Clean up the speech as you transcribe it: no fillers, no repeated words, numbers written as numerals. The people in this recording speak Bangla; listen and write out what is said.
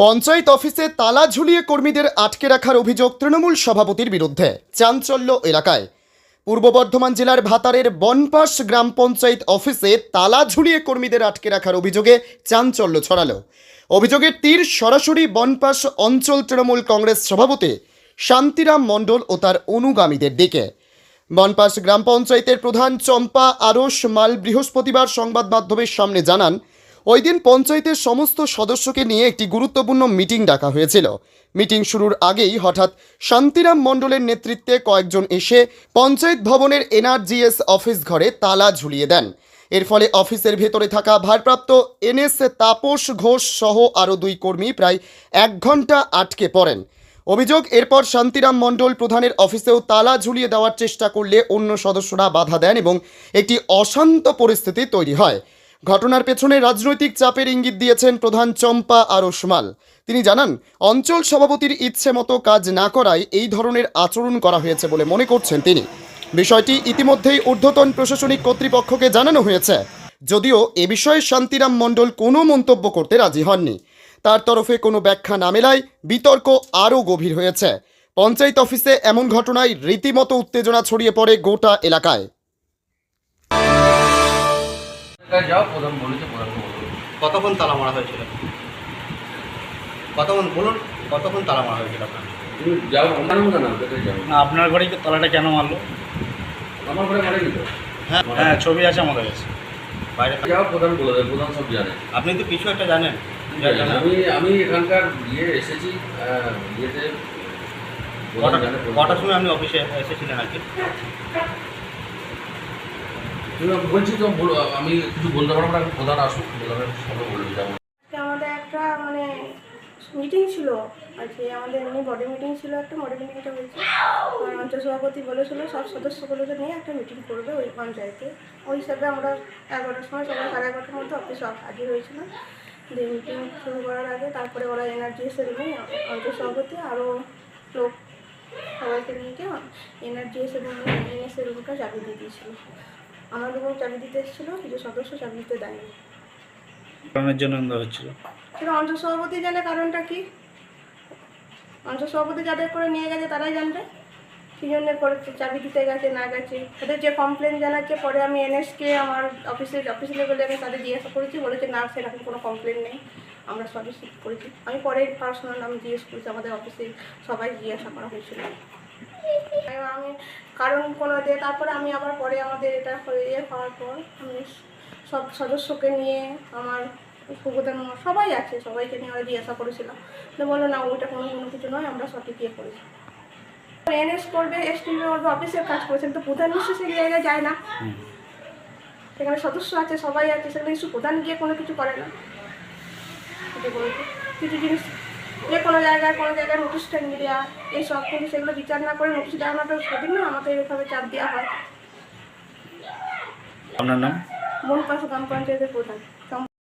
পঞ্চায়েত অফিসে তালা ঝুলিয়ে কর্মীদের আটকে রাখার অভিযোগ তৃণমূল সভাপতির বিরুদ্ধে। চাঞ্চল্য এলাকায়। পূর্ব বর্ধমান জেলার ভাতারের বনপাস গ্রাম পঞ্চায়েত অফিসে তালা ঝুলিয়ে কর্মীদের আটকে রাখার অভিযোগে চাঞ্চল্য ছড়ালো। অভিযোগের তীর সরাসরি বনপাস অঞ্চল তৃণমূল কংগ্রেস সভাপতি শান্তিরাম মণ্ডল ও তার অনুগামীদের দিকে। বনপাস গ্রাম পঞ্চায়েতের প্রধান চম্পা আরস মাল বৃহস্পতিবার সংবাদ মাধ্যমের সামনে জানান, ওই দিন পঞ্চায়েতের সমস্ত সদস্যকে নিয়ে একটি গুরুত্বপূর্ণ মিটিং ডাকা হয়েছিল। মিটিং শুরুর আগেই হঠাৎ শান্তিরাম মণ্ডলের নেতৃত্বে কয়েকজন এসে পঞ্চায়েত ভবনের এনআরজিএস অফিস ঘরে তালা ঝুলিয়ে দেন। এর ফলে অফিসের ভেতরে থাকা ভারপ্রাপ্ত এনএস তাপস ঘোষ সহ আরও 2 কর্মী প্রায় 1 ঘন্টা আটকে পড়েন। অভিযোগ, এরপর শান্তিরাম মণ্ডল প্রধানের অফিসেও তালা ঝুলিয়ে দেওয়ার চেষ্টা করলে অন্য সদস্যরা বাধা দেন এবং একটি অশান্ত পরিস্থিতি তৈরি হয়। ঘটনার পেছনে রাজনৈতিক চাপের ইঙ্গিত দিয়েছেন প্রধান চম্পা আরস মাল। তিনি জানান, অঞ্চল সভাপতির ইচ্ছে মতো কাজ না করায় এই ধরনের আচরণ করা হয়েছে বলে মনে করছেন তিনি। বিষয়টি ইতিমধ্যেই ঊর্ধ্বতন প্রশাসনিক কর্তৃপক্ষকে জানানো হয়েছে, যদিও এ বিষয়ে শান্তিরাম মণ্ডল কোনো মন্তব্য করতে রাজি হননি। তার তরফে কোনো ব্যাখ্যা না মেলায় বিতর্ক আরও গভীর হয়েছে। পঞ্চায়েত অফিসে এমন ঘটনায় রীতিমতো উত্তেজনা ছড়িয়ে পড়ে গোটা এলাকায়। যাও প্রধান বলেছে, প্রধানকে বলুন কতক্ষণ তালা মারা হয়েছিল? কতক্ষণ বলুন, কতক্ষণ তালা মারা হয়েছিল আপনার? তুমি যাও অন্যান্য না যাও না, আপনার ঘরেই তো তালাটা কেন মারলো? আমার ঘরে মারে দিত। হ্যাঁ, ছবি আছে আমাদের কাছে। বাইরে যাও প্রধান বলে দেবে, প্রধান সব জানে। আপনি তো কিছু একটা জানেন। আমি এখানকার এসেছি ইয়েতে। কটার সময় আপনি অফিসে এসেছিলেন আর কি? বলছি তো আমি কিছু বলতে পারবো না, প্রধান আসুক, প্রধানের সঙ্গে বলে দিতে হবে। আমাদের একটা মিটিং ছিল আজকে, আমাদের এমনি বডি মিটিং ছিল, একটা বডি মিটিংটা হয়েছে। আর অঞ্চল সভাপতি বলেছিল সব সদস্যগুলোকে নিয়ে একটা মিটিং করবে ওই পঞ্চায়েতে। ওই হিসাবে আমরা 11টার সময় সকাল 11:30টার মধ্যে অফিসে হাজির হয়েছিলাম। দিয়ে মিটিং শুরু করার আগে তারপরে ওরা এনআরজিএসের রুমে অঞ্চল সভাপতি আরও লোক সবাইকে নিয়ে গিয়ে এনআরজিএসের রুমে এনএসের রুমটা চাবি দিয়ে দিয়েছিল। আমার রুমে চাবি দিতে এসেছিলো, কিছু সদস্য চাবি দিতে দেয়নি। কারণের জন্য হচ্ছিল সেটা অঞ্চল সভাপতি জানে কারণটা কি। অঞ্চল সভাপতি যাদের করে নিয়ে গেছে তারাই জানবে কী জন্য করে চাবি দিতে গেছে না গেছে। ওদের যে কমপ্লেন জানাচ্ছে, পরে আমি এনএসকে আমার অফিস লেভেলে আমি তাদের জিজ্ঞাসা করেছি, বলেছে না সেরকম কোনো কমপ্লেন নেই, আমরা সবই শিফট করেছি। আমি পরে পার্সোনাল আমি জিজ্ঞেস করেছি, আমাদের অফিসে সবাই জিজ্ঞাসা করা হয়েছিল। আমি কারণ কোনো দিয়ে তারপরে আমি আবার পরে আমাদের এটা হওয়ার পর আমি সব সদস্যকে নিয়ে আমার সুবোধন সবাই আছে, সবাইকে নিয়ে আমরা জিজ্ঞাসা করেছিলাম। তো বললো না, ওইটা কোনো কিছু নয়, আমরা সঠিক ইয়ে করেছি। এনএস করবে, এসটিভি করবে, অফিসের কাজ করেছেন, তো প্রধান নিশ্চয়ই সেই জায়গায় যায় না। সেখানে সদস্য আছে, সবাই আছে, সেখানে কিছু প্রধান গিয়ে কোনো কিছু করে না। কিছু জিনিস যে কোনো জায়গায় নোটিশ টাইম দেওয়া এইসব, কিন্তু সেগুলো বিচার না করে নোটিশ দেওয়াটা সঠিক না। আমাকে এইভাবে চাপ দেওয়া হয়। আপনার নাম? বনপাস গ্রাম পঞ্চায়েতের প্রধান।